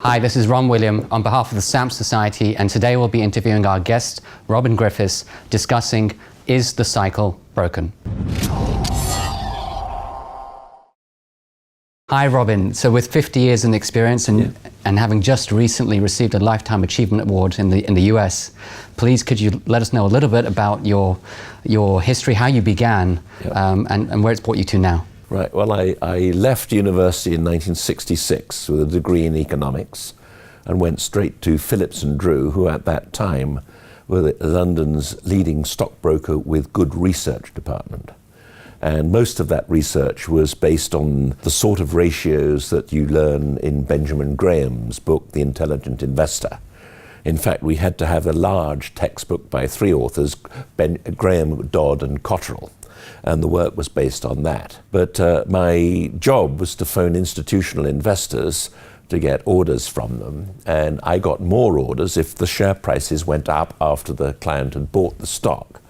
Hi, this is Ron William on behalf of the Stamp Society, and today we'll be interviewing our guest, Robin Griffiths, discussing Is the Cycle Broken? Hi Robin, so with 50 years in experience and having just recently received a Lifetime Achievement Award in the US, please could you let us know a little bit about your history, how you began, and where it's brought you to now? Right, well I left university in 1966 with a degree in economics and went straight to Phillips and Drew, who at that time were London's leading stockbroker with good research department. And most of that research was based on the sort of ratios that you learn in Benjamin Graham's book, The Intelligent Investor. In fact, we had to have a large textbook by three authors, Graham, Dodd and Cotterill, and the work was based on that. But my job was to phone institutional investors to get orders from them, and I got more orders if the share prices went up after the client had bought the stock.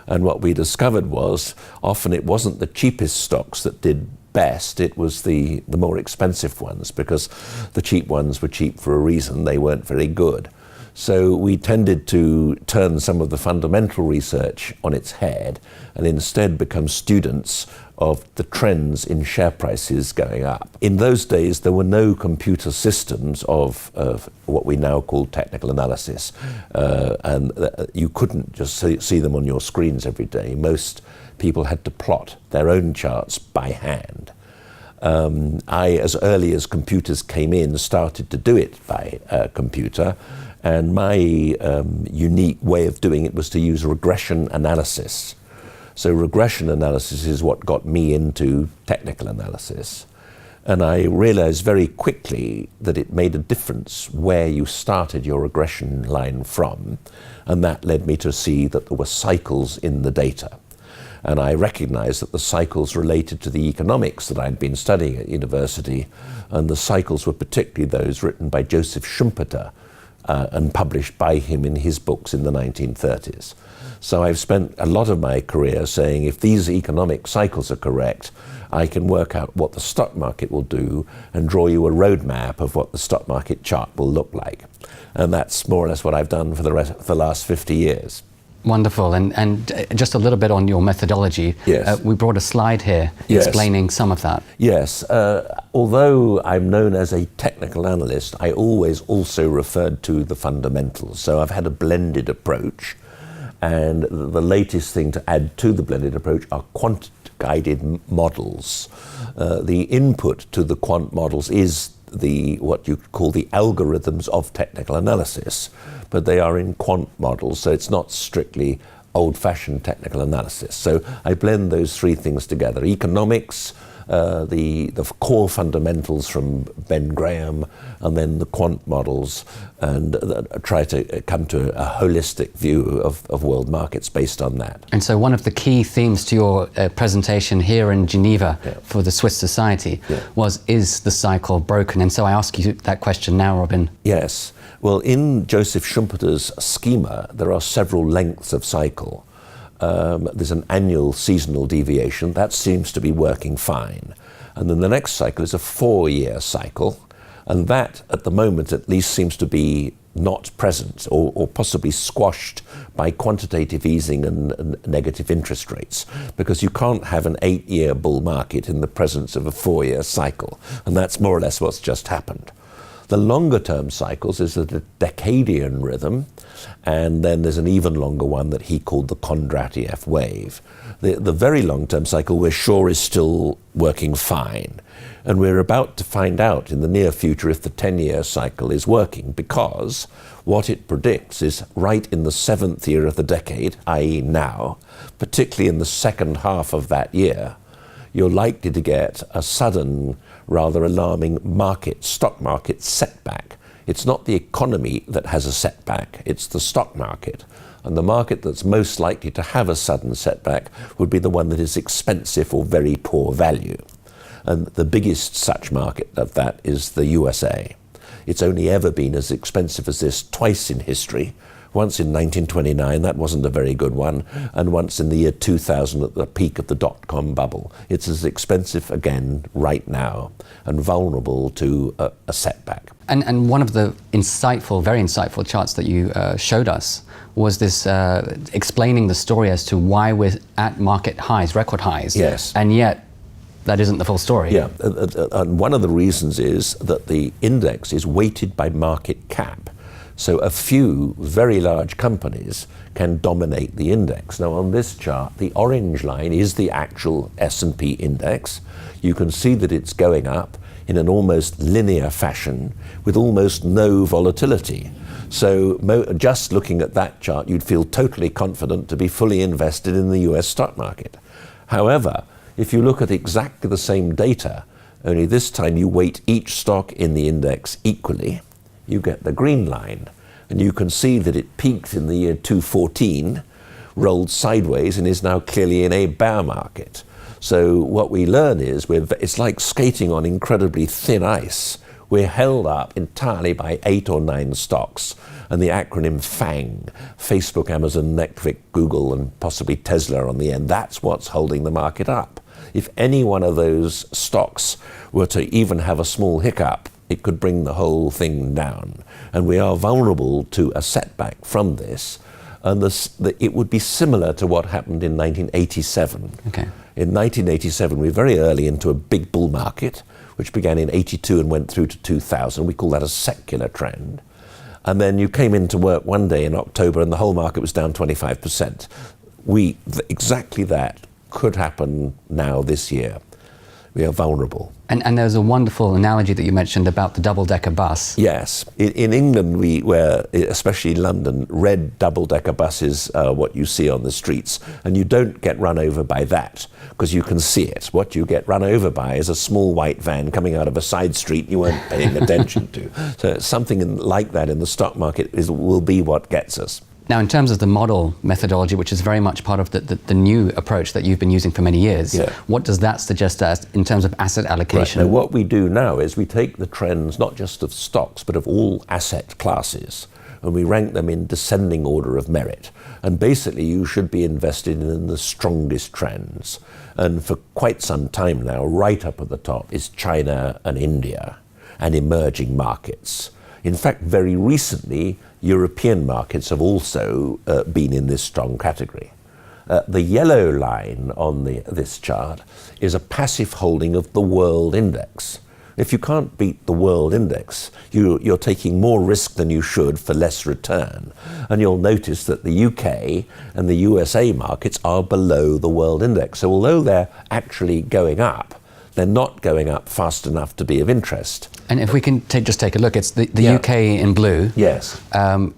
And what we discovered was often it wasn't the cheapest stocks that did best, it was the more expensive ones, because the cheap ones were cheap for a reason, they weren't very good. So we tended to turn some of the fundamental research on its head and instead become students of the trends in share prices going up. In those days, there were no computer systems of what we now call technical analysis, and you couldn't just see them on your screens every day. Most people had to plot their own charts by hand. I, as early as computers came in, started to do it by computer, and my unique way of doing it was to use regression analysis. So regression analysis is what got me into technical analysis. And I realized very quickly that it made a difference where you started your regression line from, and that led me to see that there were cycles in the data. And I recognized that the cycles related to the economics that I'd been studying at university, and the cycles were particularly those written by Joseph Schumpeter and published by him in his books in the 1930s. So I've spent a lot of my career saying if these economic cycles are correct, I can work out what the stock market will do and draw you a roadmap of what the stock market chart will look like. And that's more or less what I've done for the last 50 years. Wonderful, and just a little bit on your methodology. Yes. We brought a slide here explaining some of that. Yes, although I'm known as a technical analyst, I always also referred to the fundamentals. So I've had a blended approach, and the latest thing to add to the blended approach are quant-guided models. The input to the quant models is what you call the algorithms of technical analysis, but they are in quant models, so it's not strictly old-fashioned technical analysis. So I blend those three things together: economics, the core fundamentals from Ben Graham, and then the quant models, and try to come to a holistic view of world markets based on that. And so one of the key themes to your presentation here in Geneva for the Swiss Society was, is the cycle broken? And so I ask you that question now, Robin. Yes. Well, in Joseph Schumpeter's schema, there are several lengths of cycle. There's an annual seasonal deviation, that seems to be working fine. And then the next cycle is a 4-year cycle, and that, at the moment at least, seems to be not present or possibly squashed by quantitative easing and negative interest rates, because you can't have an 8-year bull market in the presence of a 4-year cycle, and that's more or less what's just happened. The longer term cycles is a decadian rhythm, and then there's an even longer one that he called the Kondratiev wave. The very long term cycle we're sure is still working fine, and we're about to find out in the near future if the 10-year cycle is working, because what it predicts is right in the 7th year of the decade, i.e. now, particularly in the second half of that year, you're likely to get a sudden, rather alarming stock market setback. It's not the economy that has a setback, it's the stock market. And the market that's most likely to have a sudden setback would be the one that is expensive or very poor value. And the biggest such market of that is the USA. It's only ever been as expensive as this twice in history, once in 1929, that wasn't a very good one, and once in the year 2000 at the peak of the dot-com bubble. It's as expensive again right now and vulnerable to a setback. And one of the very insightful charts that you showed us was this explaining the story as to why we're at market highs, record highs. Yes. And yet, that isn't the full story. Yeah, and one of the reasons is that the index is weighted by market cap. So a few very large companies can dominate the index. Now on this chart, the orange line is the actual S&P index. You can see that it's going up in an almost linear fashion with almost no volatility. So just looking at that chart, you'd feel totally confident to be fully invested in the US stock market. However, if you look at exactly the same data, only this time you weight each stock in the index equally, you get the green line. And you can see that it peaked in the year 2014, rolled sideways, and is now clearly in a bear market. So what we learn is it's like skating on incredibly thin ice. We're held up entirely by 8 or 9 stocks, and the acronym FANG, Facebook, Amazon, Netflix, Google, and possibly Tesla on the end. That's what's holding the market up. If any one of those stocks were to even have a small hiccup, it could bring the whole thing down. And we are vulnerable to a setback from this. And it would be similar to what happened in 1987. Okay. In 1987, we were very early into a big bull market, which began in 82 and went through to 2000. We call that a secular trend. And then you came into work one day in October and the whole market was down 25%. Exactly that could happen now this year. We are vulnerable. And there's a wonderful analogy that you mentioned about the double-decker bus. Yes. In England, where especially London, red double-decker buses are what you see on the streets. And you don't get run over by that, because you can see it. What you get run over by is a small white van coming out of a side street you weren't paying attention to. So something like that in the stock market will be what gets us. Now, in terms of the model methodology, which is very much part of the new approach that you've been using for many years, what does that suggest as in terms of asset allocation? Right. Now, what we do now is we take the trends not just of stocks, but of all asset classes, and we rank them in descending order of merit. And basically, you should be invested in the strongest trends. And for quite some time now, right up at the top is China and India and emerging markets. In fact, very recently, European markets have also been in this strong category. The yellow line on this chart is a passive holding of the world index. If you can't beat the world index, you're taking more risk than you should for less return. And you'll notice that the UK and the USA markets are below the world index. So although they're actually going up, they're not going up fast enough to be of interest. And if we can just take a look, it's the UK in blue. Yes. And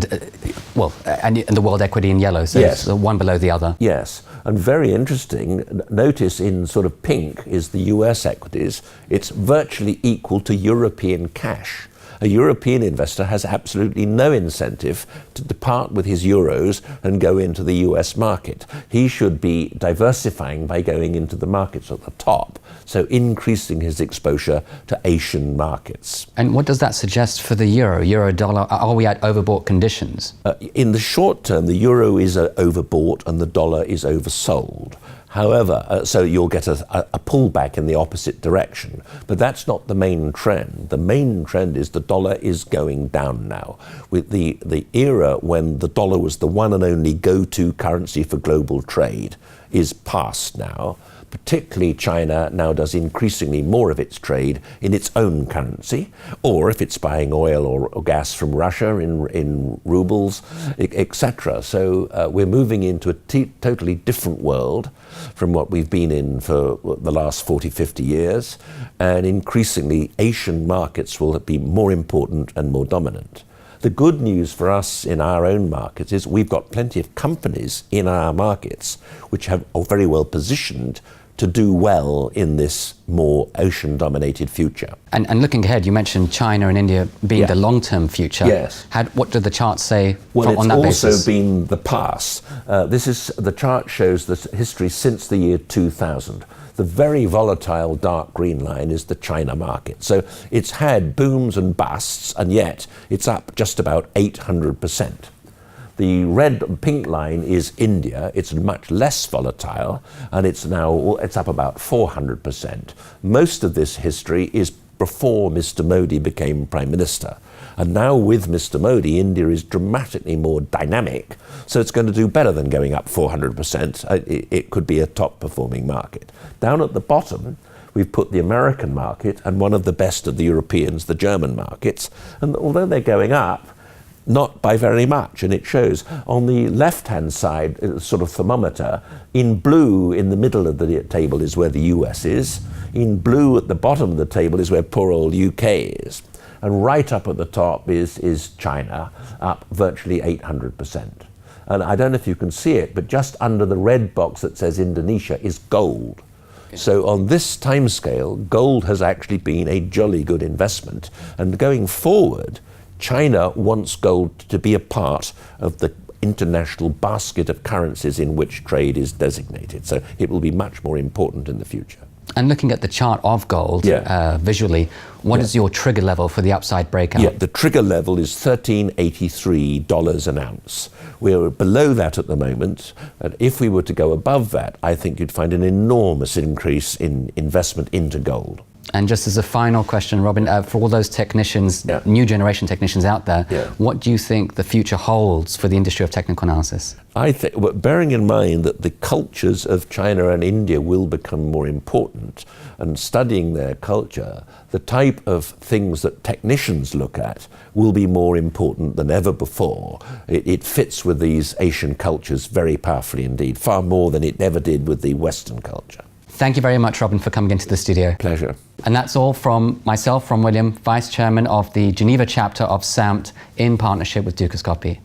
the world equity in yellow, so yes. It's one below the other. Yes, and very interesting, notice in sort of pink is the US equities. It's virtually equal to European cash. A European investor has absolutely no incentive to depart with his euros and go into the US market. He should be diversifying by going into the markets at the top, so increasing his exposure to Asian markets. And what does that suggest for the euro dollar? Are we at overbought conditions? In the short term, the euro is overbought and the dollar is oversold. However, so you'll get a pullback in the opposite direction. But that's not the main trend. The main trend is the dollar is going down now. With the era when the dollar was the one and only go-to currency for global trade is past now. Particularly China now does increasingly more of its trade in its own currency, or if it's buying oil or gas from Russia in rubles, etc. So we're moving into a totally different world from what we've been in for the last 40, 50 years, and increasingly Asian markets will be more important and more dominant. The good news for us in our own markets is we've got plenty of companies in our markets which are very well positioned to do well in this more ocean-dominated future. And looking ahead, you mentioned China and India being the long-term future. Yes. What do the charts say on that basis? Well, it's also been the past. The chart shows the history since the year 2000. The very volatile dark green line is the China market. So it's had booms and busts, and yet it's up just about 800%. The red and pink line is India. It's much less volatile, and it's up about 400%. Most of this history is before Mr. Modi became Prime Minister. And now with Mr. Modi, India is dramatically more dynamic, so it's going to do better than going up 400%. It could be a top-performing market. Down at the bottom, we've put the American market and one of the best of the Europeans, the German markets. And although they're going up, not by very much, and it shows. On the left-hand side, sort of thermometer, in blue in the middle of the table is where the US is. In blue at the bottom of the table is where poor old UK is. And right up at the top is China, up virtually 800%. And I don't know if you can see it, but just under the red box that says Indonesia is gold. So on this timescale, gold has actually been a jolly good investment. And going forward, China wants gold to be a part of the international basket of currencies in which trade is designated. So it will be much more important in the future. And looking at the chart of gold visually, what is your trigger level for the upside breakout? Yeah, the trigger level is $13.83 an ounce. We're below that at the moment, and if we were to go above that, I think you'd find an enormous increase in investment into gold. And just as a final question, Robin, for all those technicians, new generation technicians out there, what do you think the future holds for the industry of technical analysis? I think, well, bearing in mind that the cultures of China and India will become more important, and studying their culture, the type of things that technicians look at will be more important than ever before. It fits with these Asian cultures very powerfully indeed, far more than it ever did with the Western culture. Thank you very much, Robin, for coming into the studio. Pleasure. And that's all from myself, from William, Vice Chairman of the Geneva chapter of SAMT in partnership with Dukascopy.